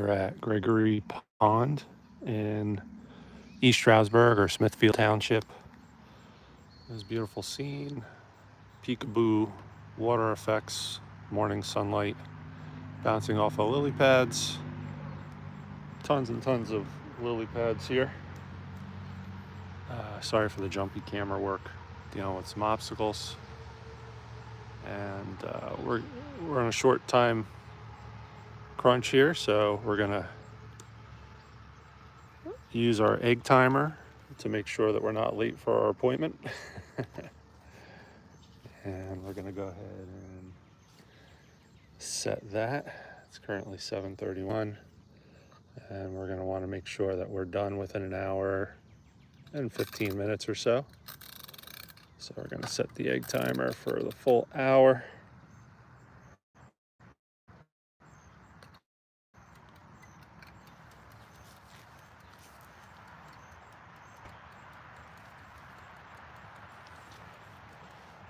We're at Gregory Pond in East Stroudsburg or Smithfield Township. This beautiful scene, peekaboo water effects, morning sunlight bouncing off of lily pads. Tons and tons of lily pads here. Sorry for the jumpy camera work, dealing with some obstacles. And we're on a short time crunch here, so we're gonna use our egg timer to make sure that we're not late for our appointment. And we're gonna go ahead and set that. It's currently 7:31, and we're gonna want to make sure that we're done within an hour and 15 minutes or so. So we're gonna set the egg timer for the full hour.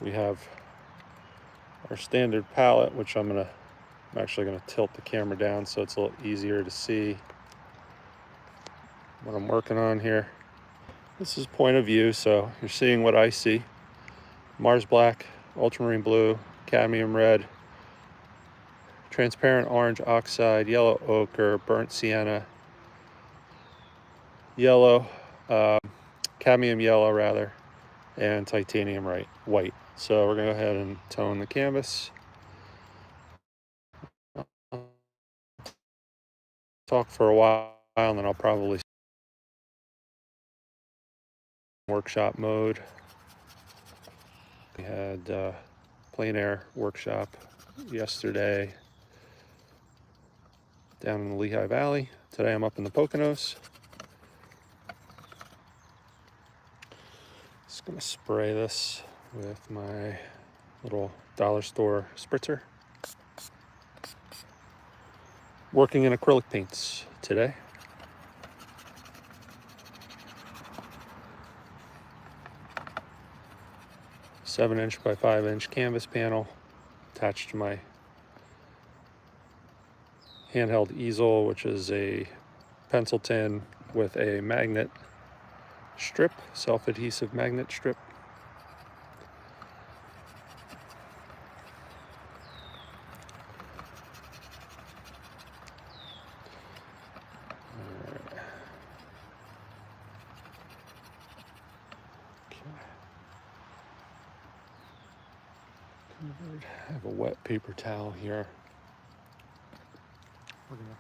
We have our standard palette, which I'm actually gonna tilt the camera down so it's a little easier to see what I'm working on here. This is point of view, so you're seeing what I see. Mars black, ultramarine blue, cadmium red, transparent orange oxide, yellow ochre, burnt sienna, yellow, cadmium yellow rather, and titanium white. So we're gonna go ahead and tone the canvas. Talk for a while, and then I'll probably workshop mode. We had Plein Air workshop yesterday down in the Lehigh Valley. Today I'm up in the Poconos. Just gonna spray this with my little dollar store spritzer. Working in acrylic paints today. "7" by 5" canvas panel attached to my handheld easel, which is a pencil tin with a magnet strip, self-adhesive magnet strip. I have a wet paper towel here. We're gonna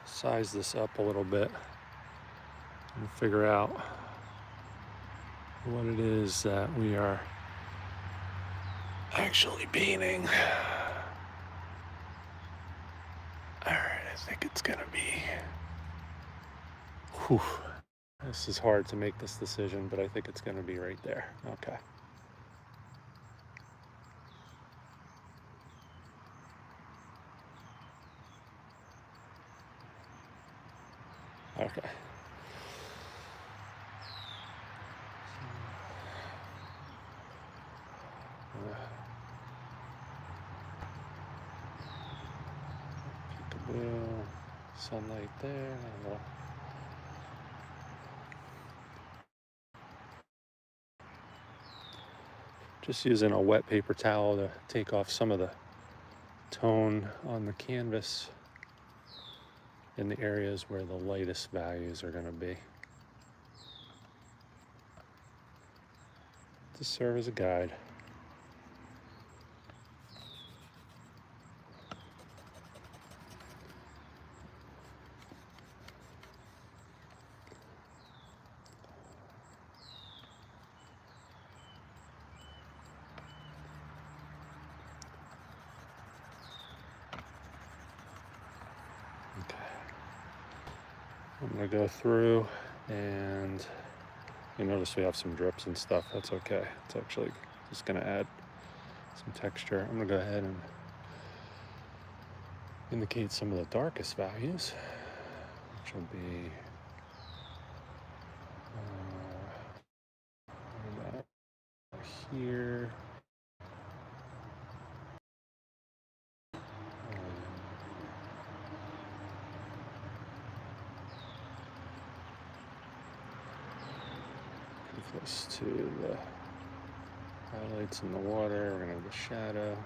size this up a little bit and figure out what it is that we are actually painting. All right, I think it's gonna be, whew, this is hard to make this decision, but I think it's gonna be right there. Okay. Okay. Peekaboo, sunlight there. Just using a wet paper towel to take off some of the tone on the canvas in the areas where the lightest values are going to be, to serve as a guide. I'm gonna go through, and you notice we have some drips and stuff. That's okay. It's actually just gonna add some texture. I'm gonna go ahead and indicate some of the darkest values, which will be here. this to the highlights in the water. We're gonna have the shadow.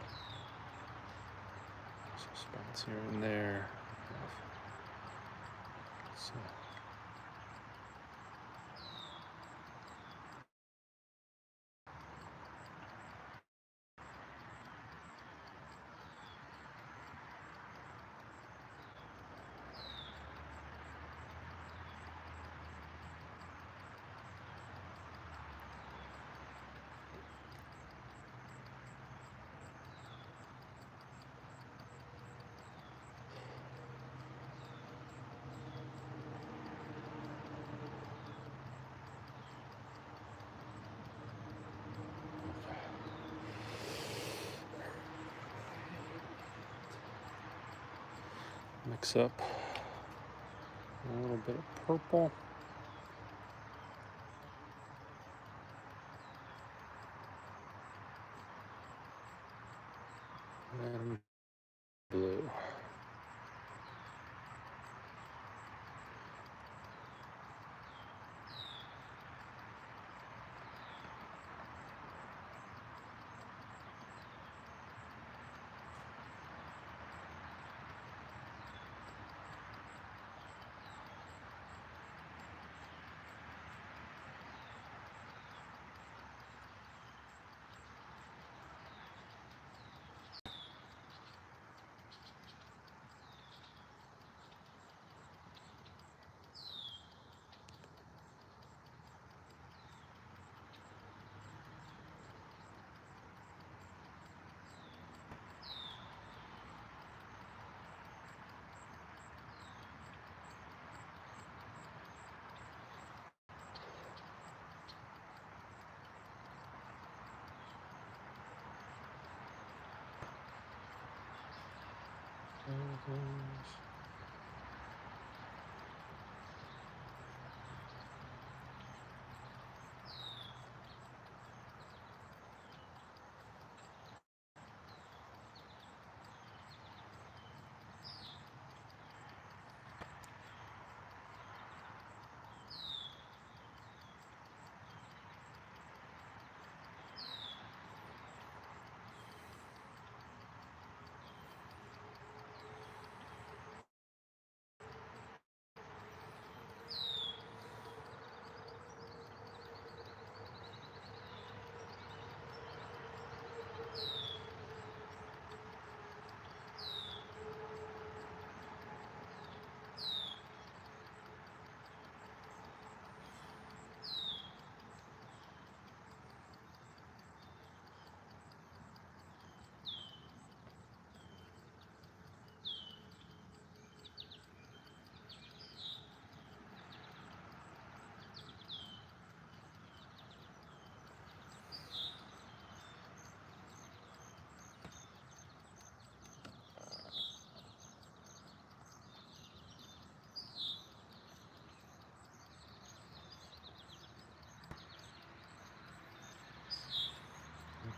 Some spots here and there. So, mix up a little bit of purple. And blue.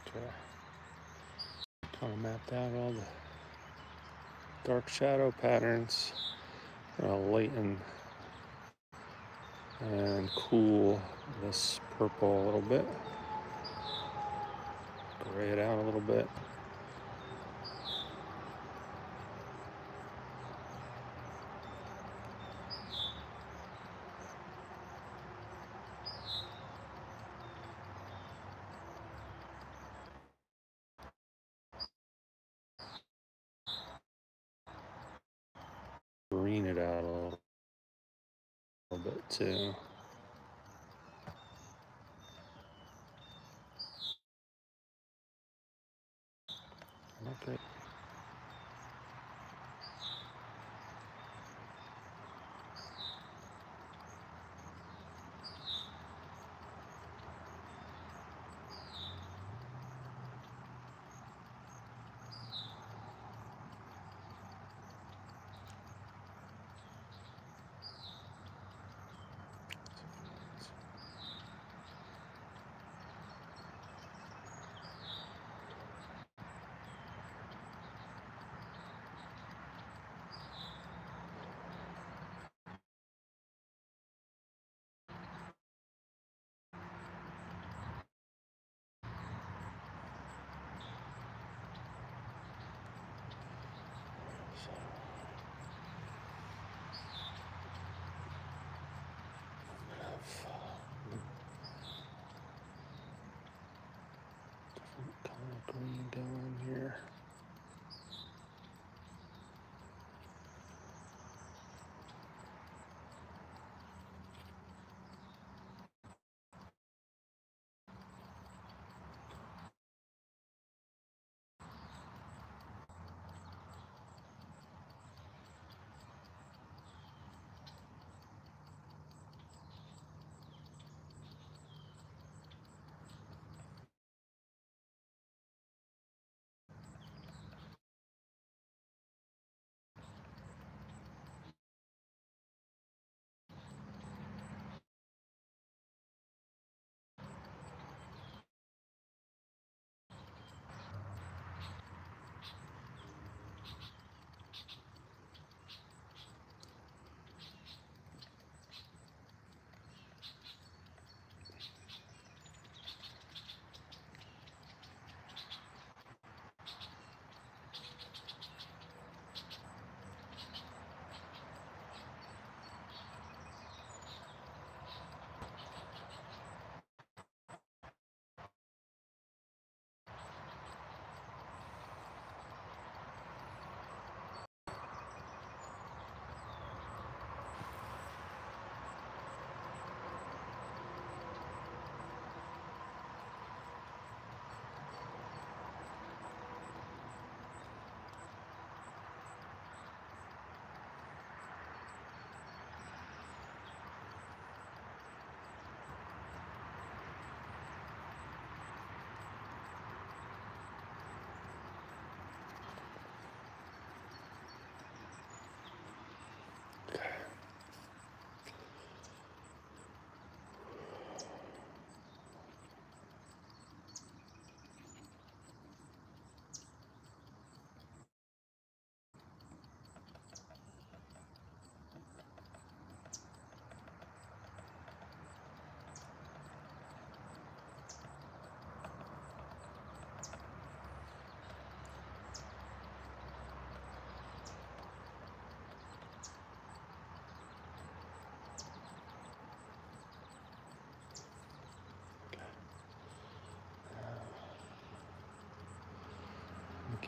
Okay. Kind of mapped out all the dark shadow patterns. Gonna lighten and cool this purple a little bit. Gray it out a little bit. Green it out a little bit too. Okay.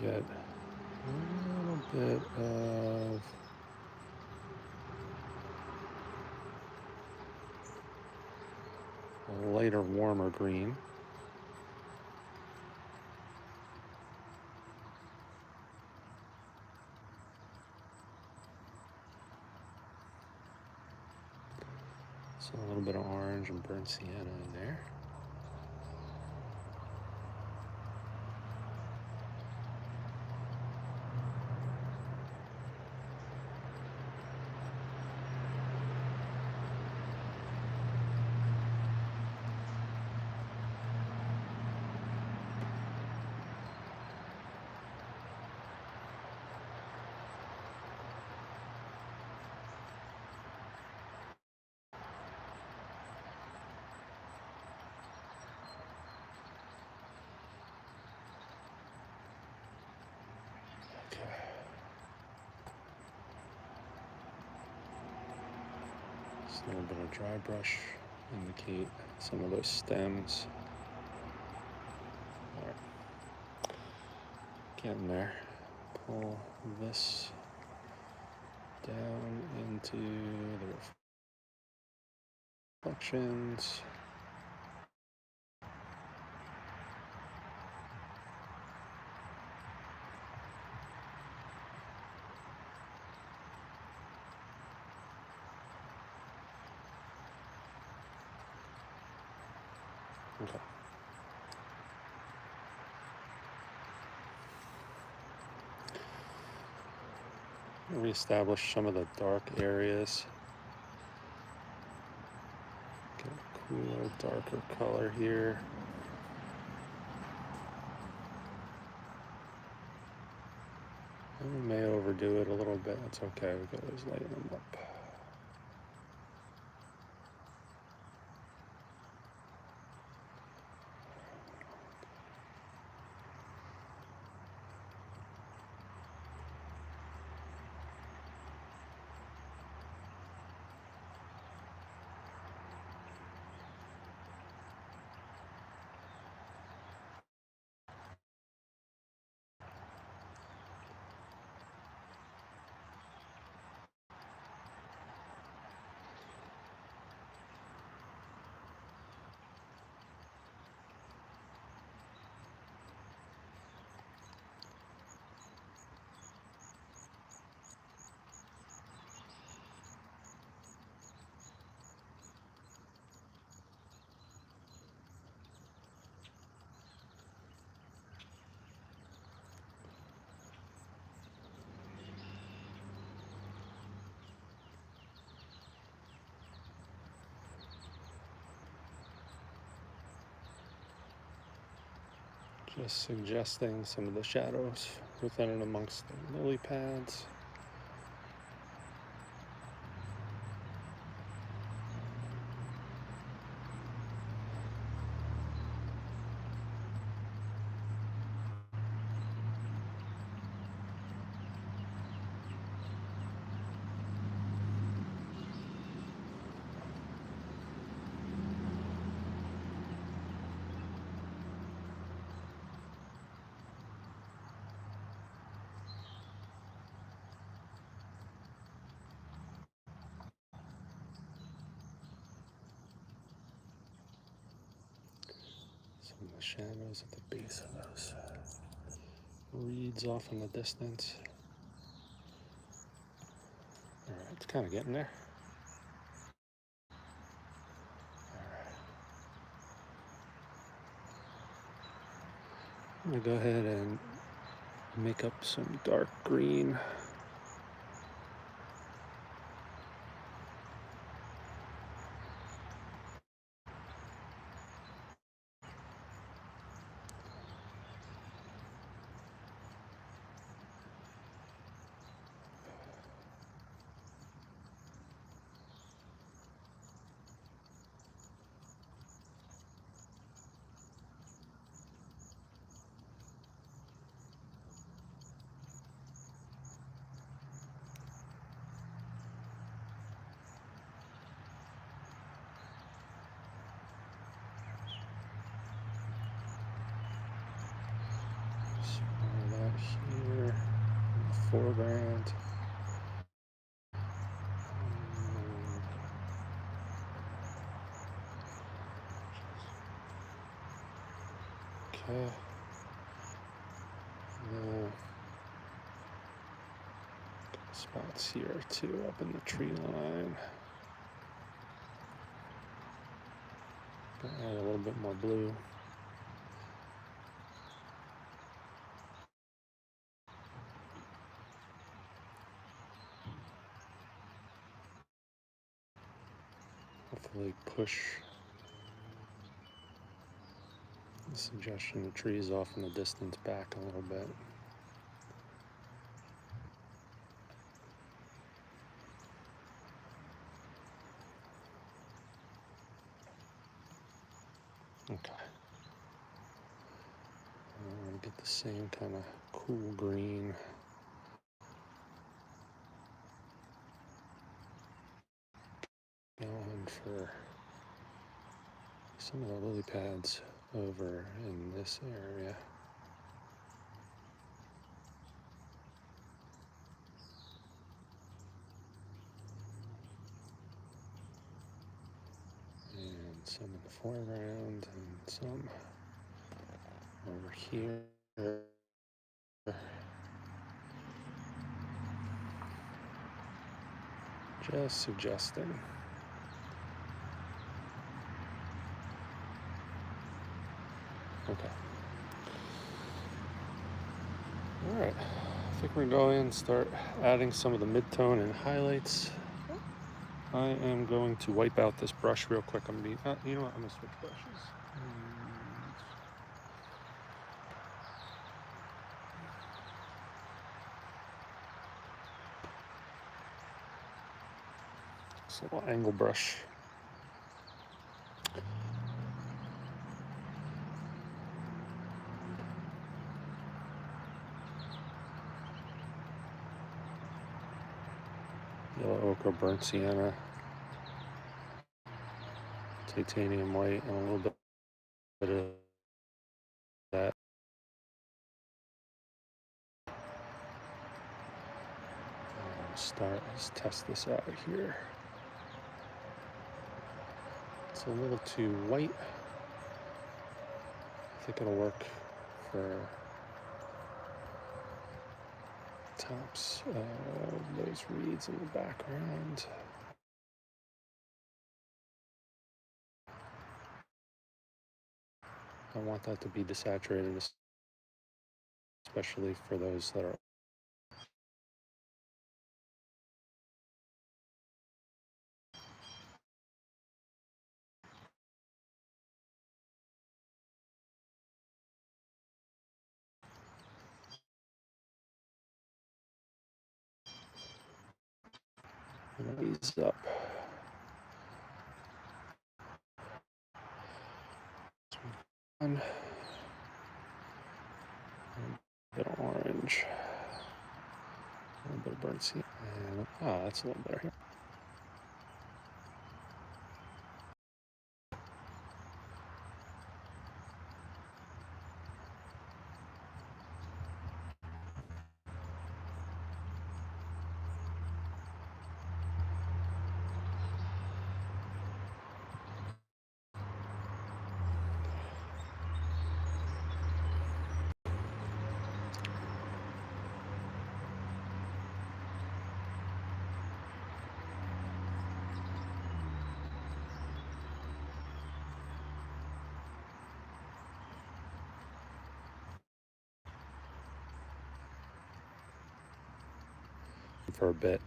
get a little bit of a lighter, warmer green. So a little bit of orange and burnt sienna in there. Just a little bit of dry brush, indicate some of those stems. All right. Getting there. Pull this down into the reflections. Okay. Reestablish some of the dark areas. Get a cooler, darker color here. And we may overdo it a little bit. That's okay. We can always lighten them up. Just suggesting some of the shadows within and amongst the lily pads. Some of the shadows at the base of those reeds off in the distance. All right, it's kind of getting there. I'm gonna go ahead and make up some dark green. foreground. Okay. Spots here too, up in the tree line. Add a little bit more blue. Hopefully push the suggestion of trees off in the distance back a little bit. Okay. I'm going to get the same kind of cool green. Going for some of the lily pads over in this area. And some in the foreground and some over here. Just suggesting. Okay. All right. I think we're going and start adding some of the mid-tone and highlights. I am going to wipe out this brush real quick. I'm gonna be, you know what? I'm gonna switch brushes. It's a little angle brush. Yellow ochre, burnt sienna, titanium white, and a little bit of that. Let's test this out here. It's a little too white. I think it'll work for tops of those reeds in the background. I want that to be desaturated, especially for those that are ease up. One. A bit of orange. A little bit of burnt sienna. And that's a little better here. For a bit,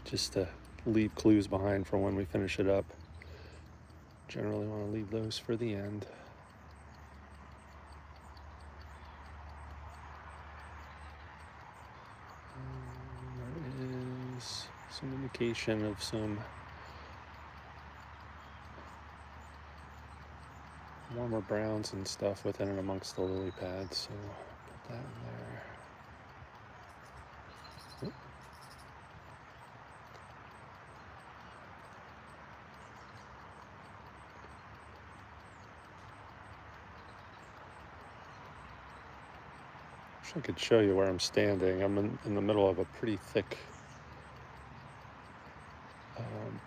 just to leave clues behind for when we finish it up. Generally want to leave those for the end. There is some indication of some warmer browns and stuff within and amongst the lily pads, so put that in there. Wish I could show you where I'm standing. I'm in the middle of a pretty thick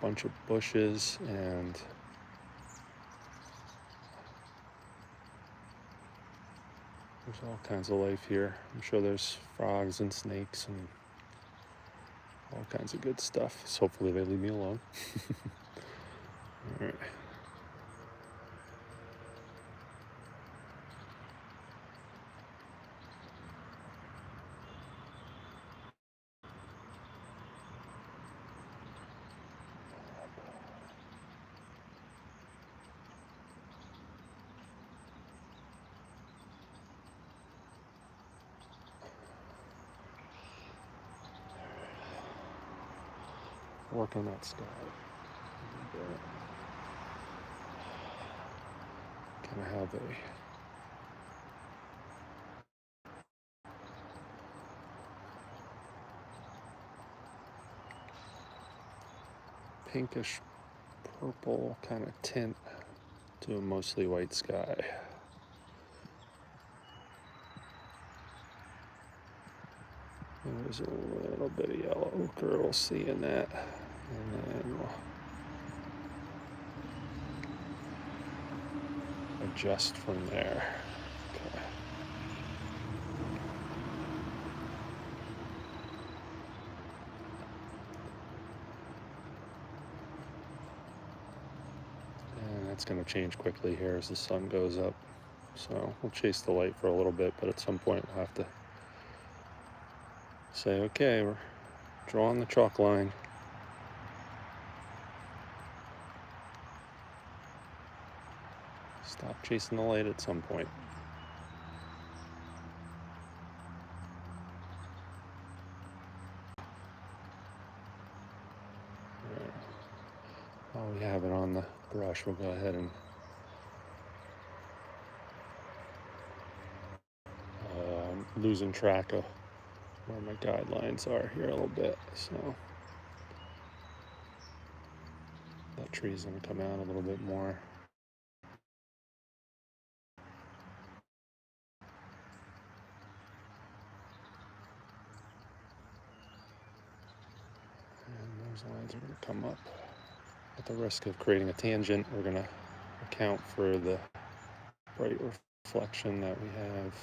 bunch of bushes, and there's all kinds of life here. I'm sure there's frogs and snakes and all kinds of good stuff. So hopefully they leave me alone. All right. Working that sky. Kind of have a pinkish purple kind of tint to a mostly white sky. There's a little bit of yellow ochre we'll see in that, and then we'll adjust from there. Okay. And that's going to change quickly here as the sun goes up. So we'll chase the light for a little bit, but at some point we'll have to say, okay, we're drawing the chalk line. Stop chasing the light at some point. Right. While we have it on the brush, we'll go ahead and losing track of where my guidelines are here a little bit. So that tree's going to come out a little bit more. And those lines are going to come up. At the risk of creating a tangent, we're going to account for the bright reflection that we have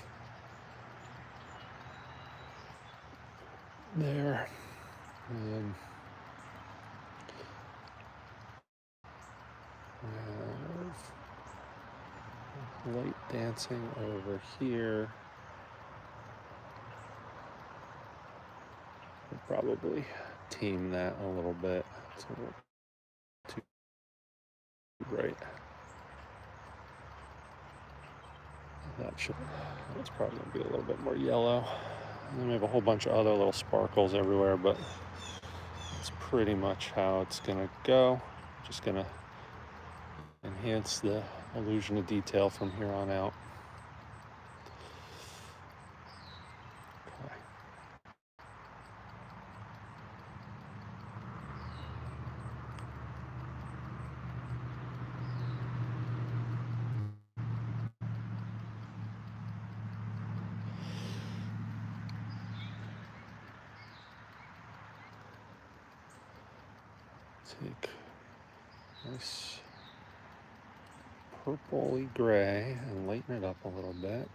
there. And we have light dancing over here. We'll probably tame that a little bit. It's a little too bright. That's probably going to be a little bit more yellow. And then we have a whole bunch of other little sparkles everywhere, but that's pretty much how it's going to go. Just going to enhance the illusion of detail from here on out. Okay. Take this purpley gray and lighten it up a little bit.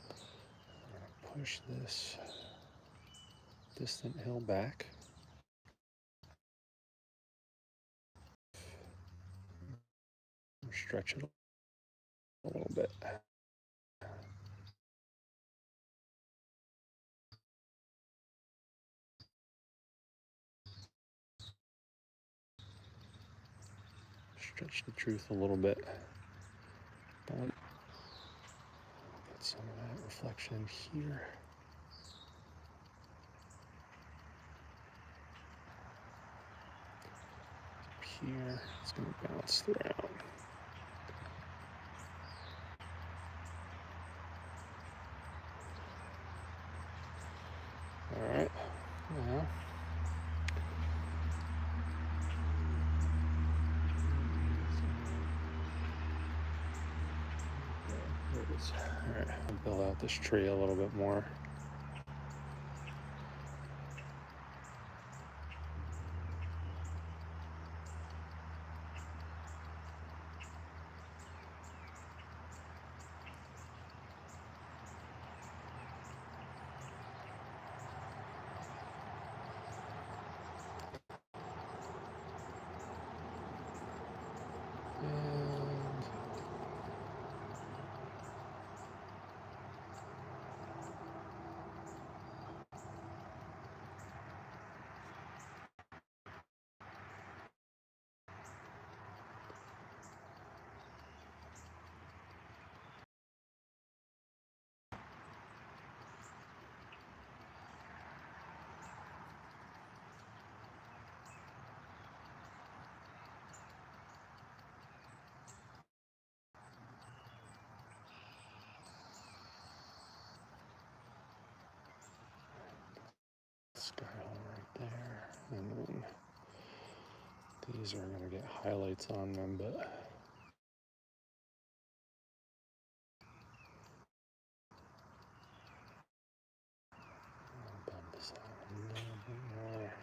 I'm going to push this distant hill back. Stretch it a little bit. Stretch the truth a little bit. But get some of that reflection here. Here, it's going to bounce throughout. All right, now All right, I'll build out this tree a little bit more. And sky hole right there. And then these are going to get highlights on them, but I'll bump this out a little bit more.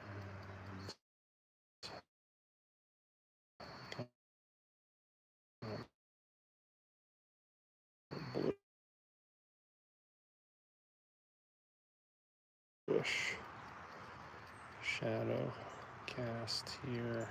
And bluish shadow cast here.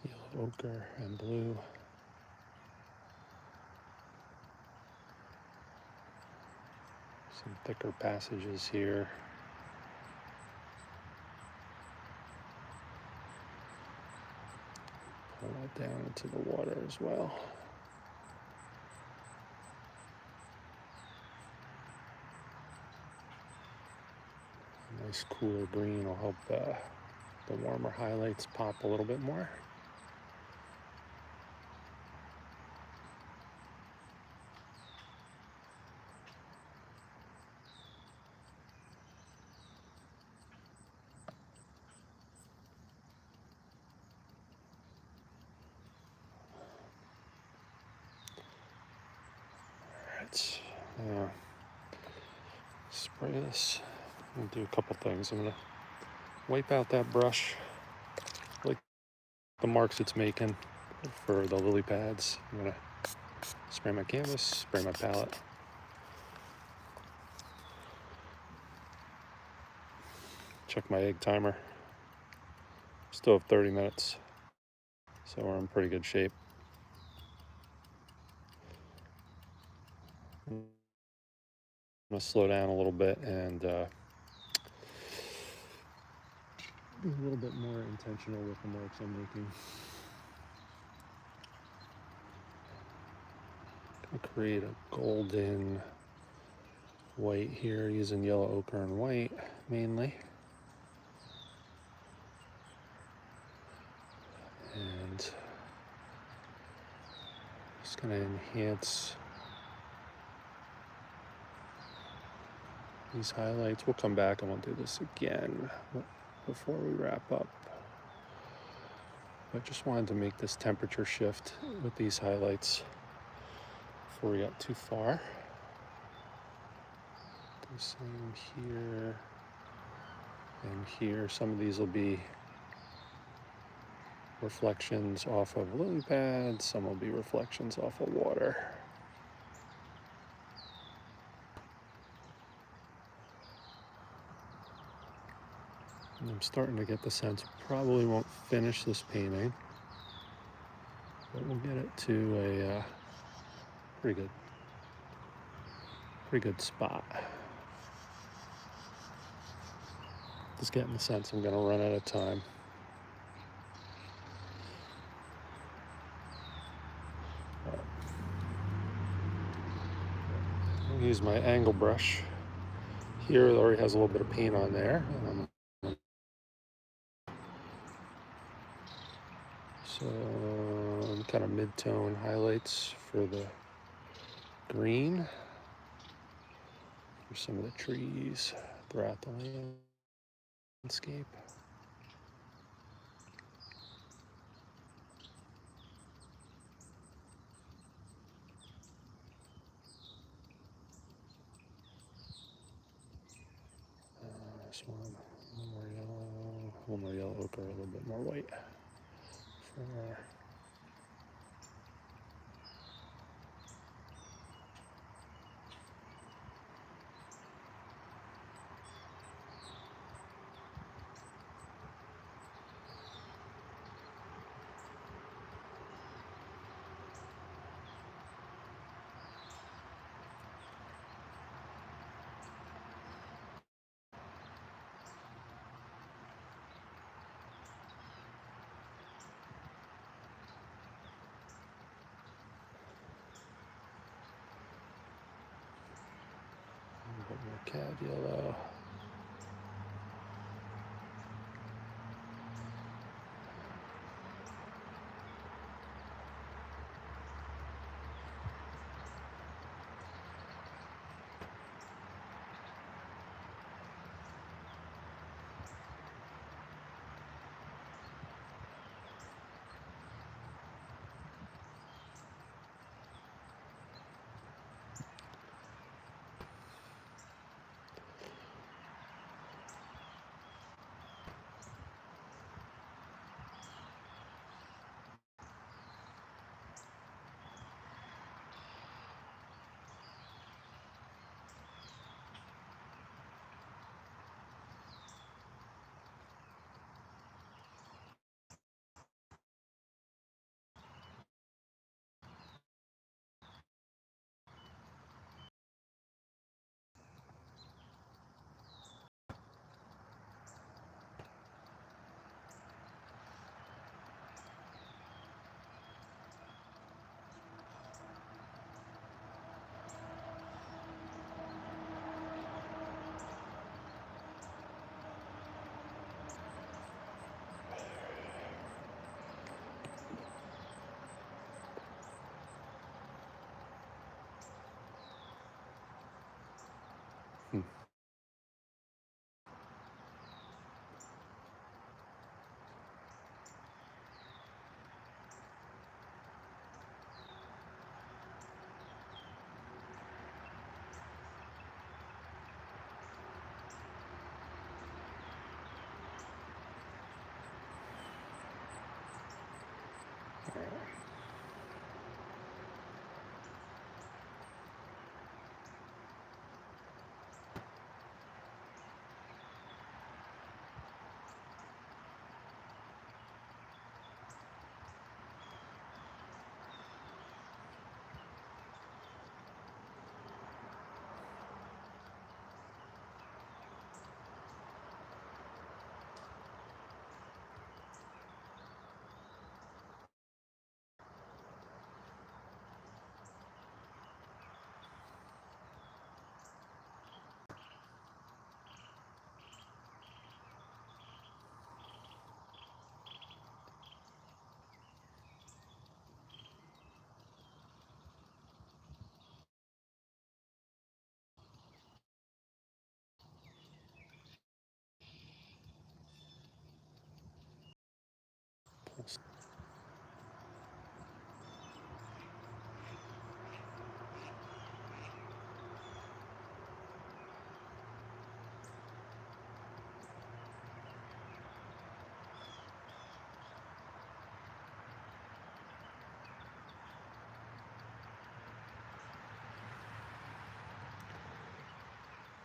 Yellow ochre and blue. Some thicker passages here. Pull that down into the water as well. A nice cooler green will help the warmer highlights pop a little bit more. Alright, spray this. I'm gonna do a couple things. I'm gonna wipe out that brush, like the marks it's making for the lily pads. I'm gonna spray my canvas, spray my palette. Check my egg timer. Still have 30 minutes, so we're in pretty good shape. I'm gonna slow down a little bit and be a little bit more intentional with the marks I'm making. I'll create a golden white here using yellow ochre and white mainly. And just gonna enhance these highlights. We'll come back and we'll do this again before we wrap up. I just wanted to make this temperature shift with these highlights before we got too far. Do the same here and here. Some of these will be reflections off of lily pads, some will be reflections off of water. And I'm starting to get the sense probably won't finish this painting, but we'll get it to a pretty good spot. Just getting the sense I'm gonna run out of time. I'll use my angle brush. Here it already has a little bit of paint on there. Some kind of mid-tone highlights for the green for some of the trees throughout the landscape. This one, a little more yellow ochre, a little bit more white. For a bit more cad yellow.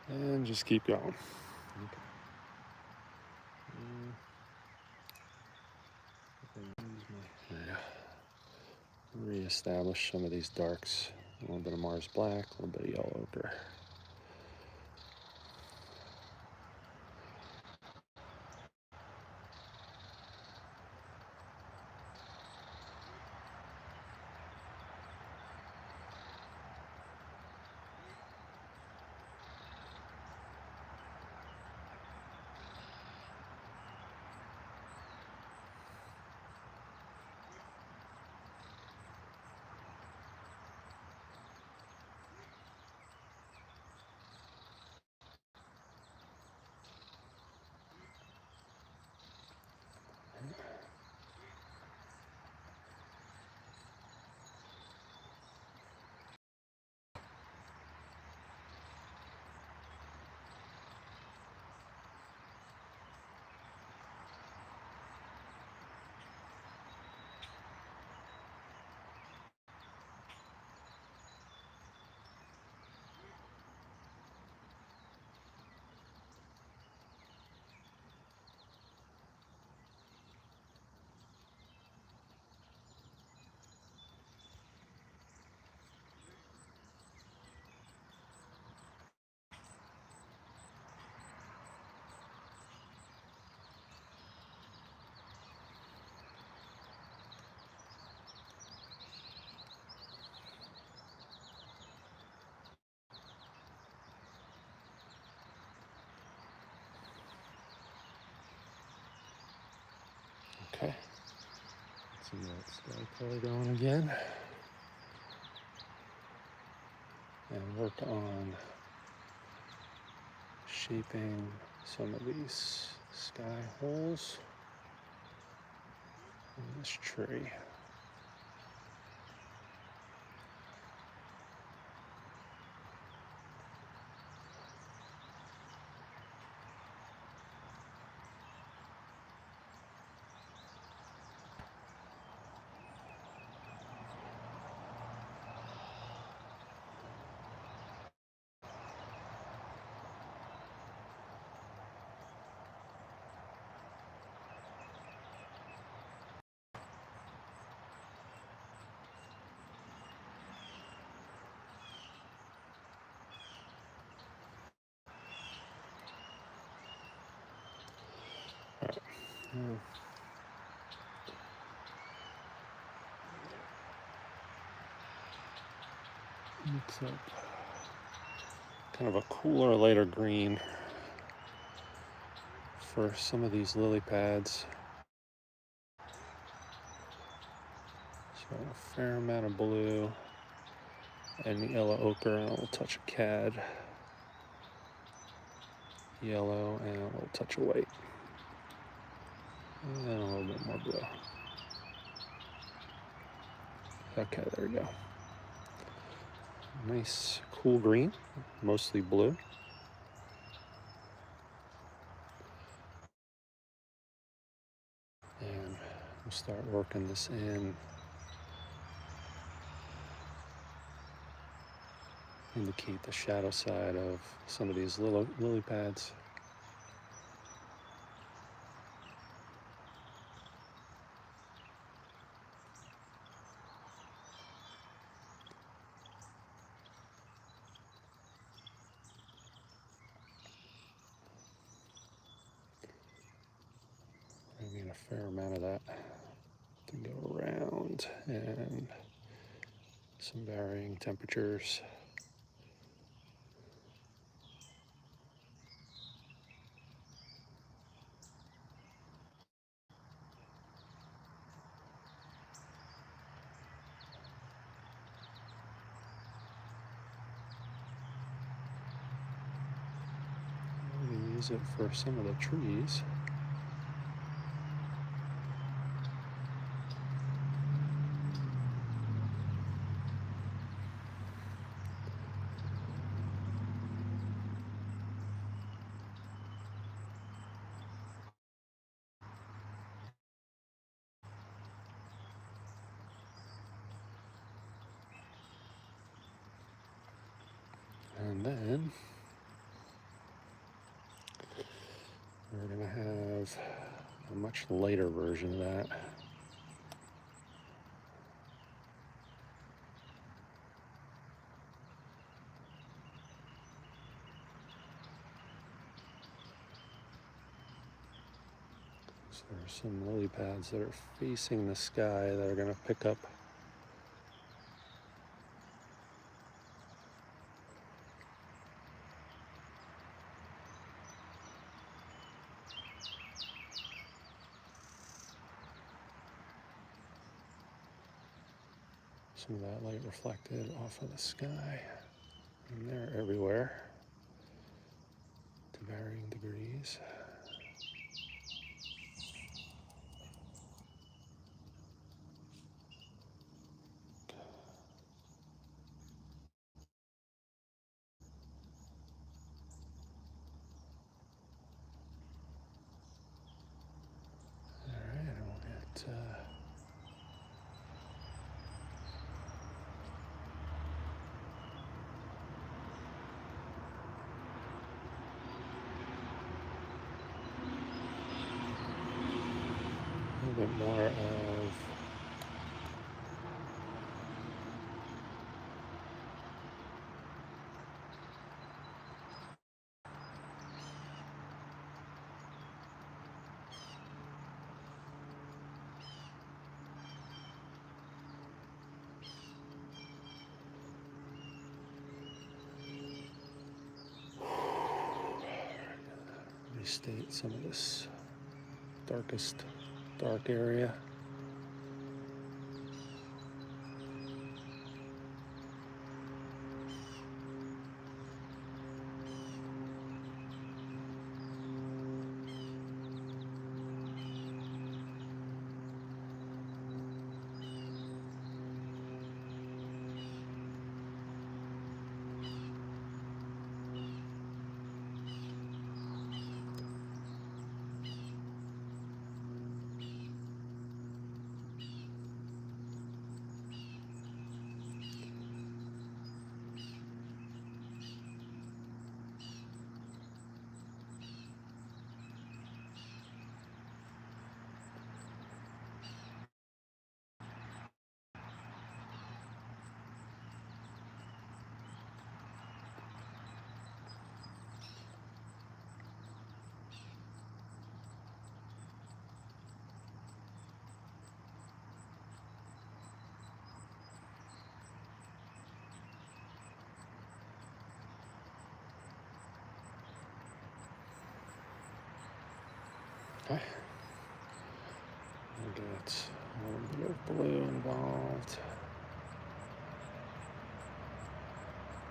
And just keep going. Reestablish some of these darks. A little bit of Mars black, a little bit of yellow ochre. Okay, let's see that sky color going again. And work on shaping some of these sky holes in this tree. Now, mix up kind of a cooler, lighter green for some of these lily pads. So a fair amount of blue and yellow ochre and a little touch of cad, yellow and a little touch of white, and a little bit more blue. Okay, there we go. Nice cool green, mostly blue. And we'll start working this in. Indicate the shadow side of some of these lily pads. I mean, a fair amount of that to go around, and some varying temperatures. I'm going to use it for some of the trees. And then we're going to have a much lighter version of that. So there's some lily pads that are facing the sky that are going to pick up some of that light reflected off of the sky. And they're everywhere to varying degrees. All right, and we'll get a little bit more of restate some of this darkest dark area. Okay. We got a little bit of blue involved.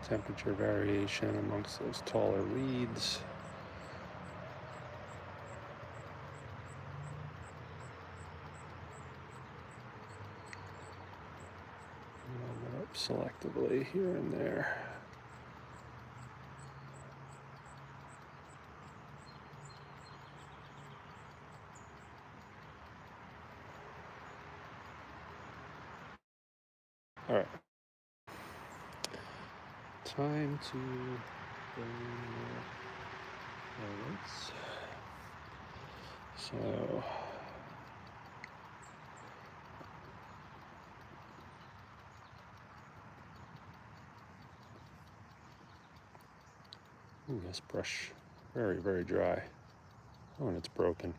Temperature variation amongst those taller reeds. A little bit up selectively here and there. All right. Time to bring the lights. So this brush, very, very dry. Oh, and it's broken.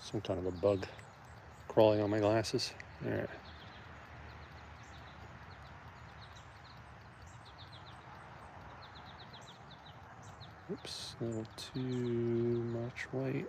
Some kind of a bug crawling on my glasses. All right. Oops, a little too much white.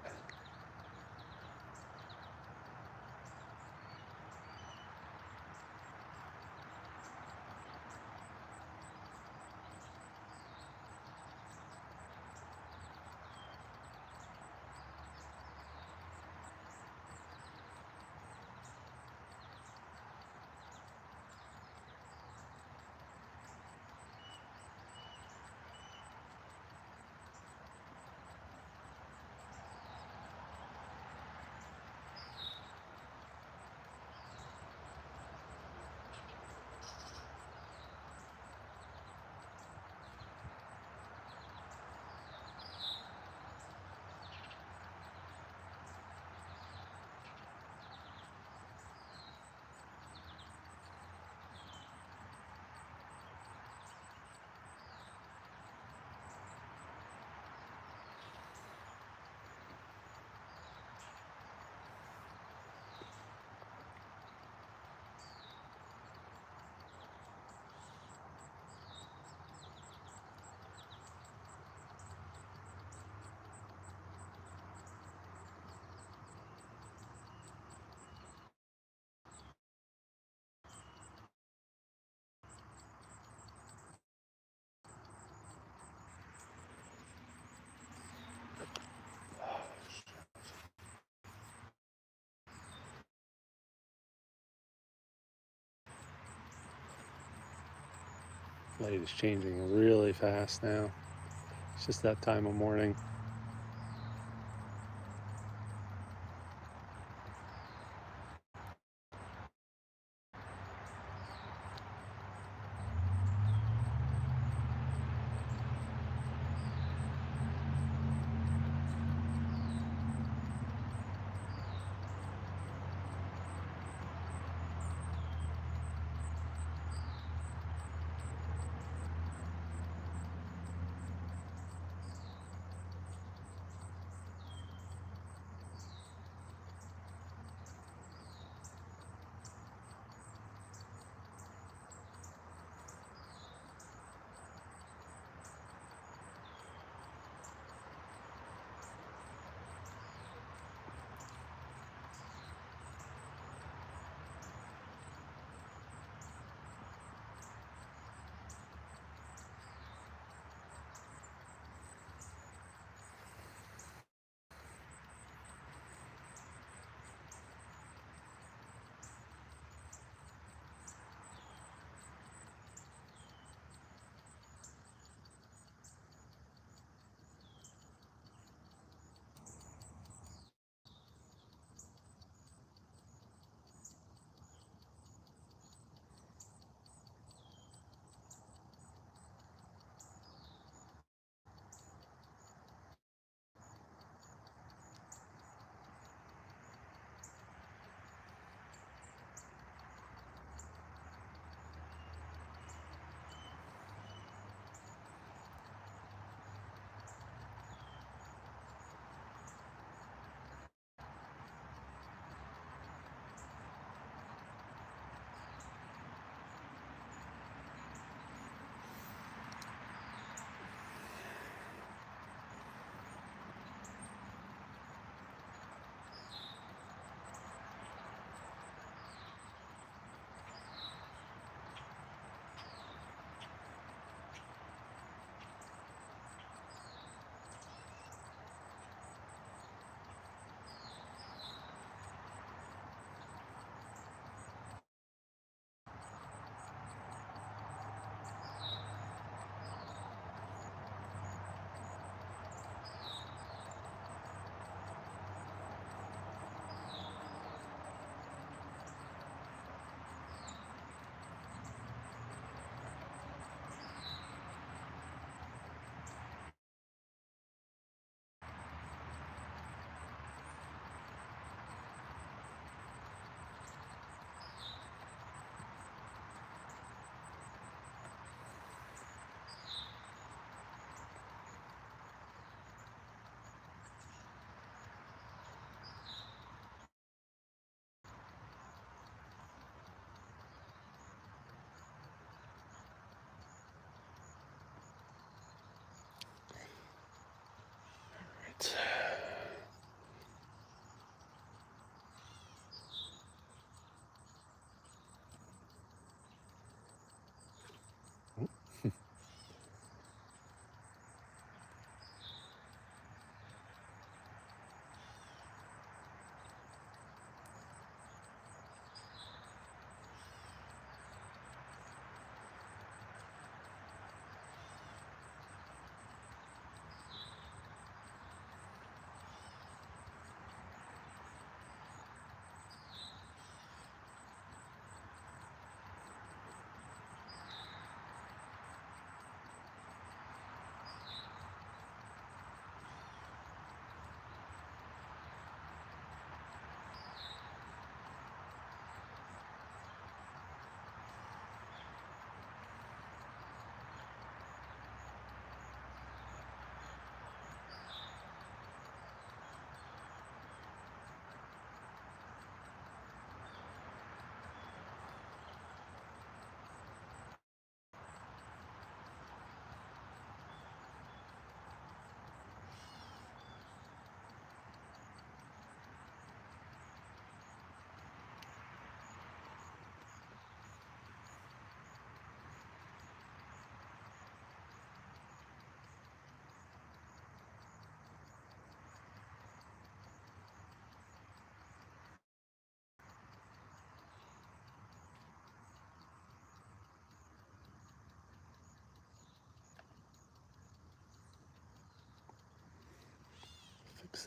Light is changing really fast now. It's just that time of morning.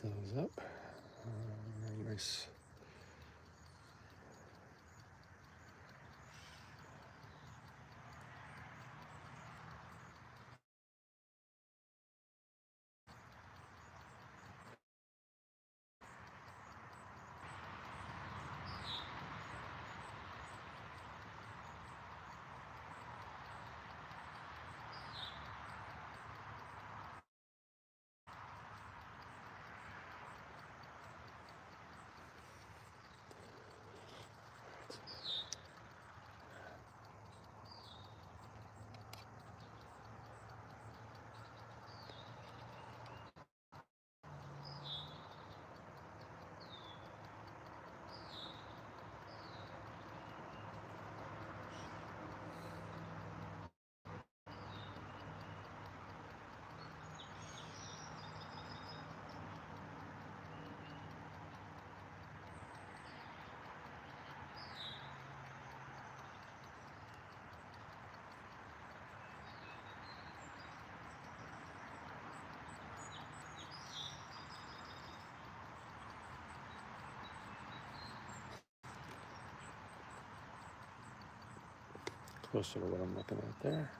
those up. Very nice. Closer to what I'm looking at there.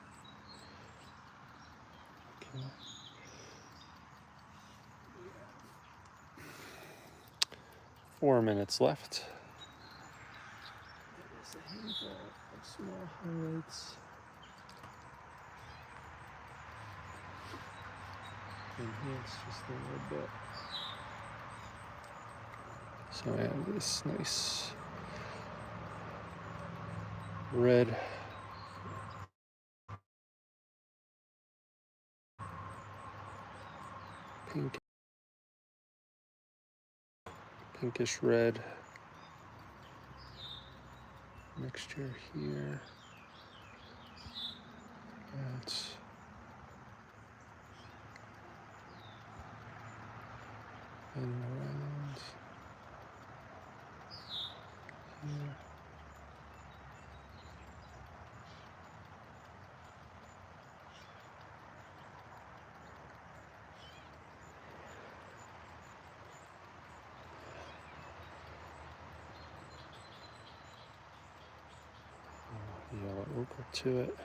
Okay. 4 minutes left. There's a handful of small highlights. Enhance just a little bit. So I have this nice red pinkish red mixture here. That's and around here. Yellow ochre to it.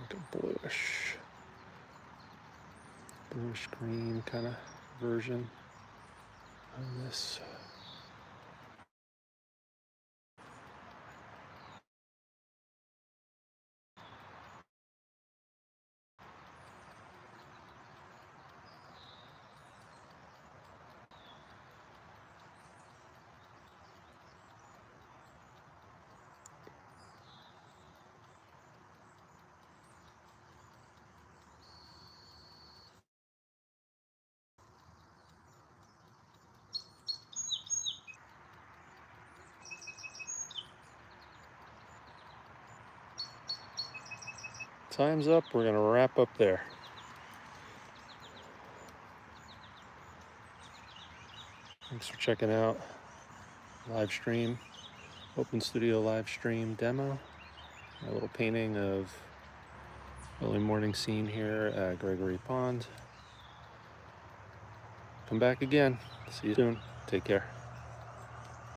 Like a bluish green kind of version of this. Time's up. We're going to wrap up there. Thanks for checking out live stream, Open Studio live stream demo. A little painting of early morning scene here at Gregory Pond. Come back again. See you soon. Take care.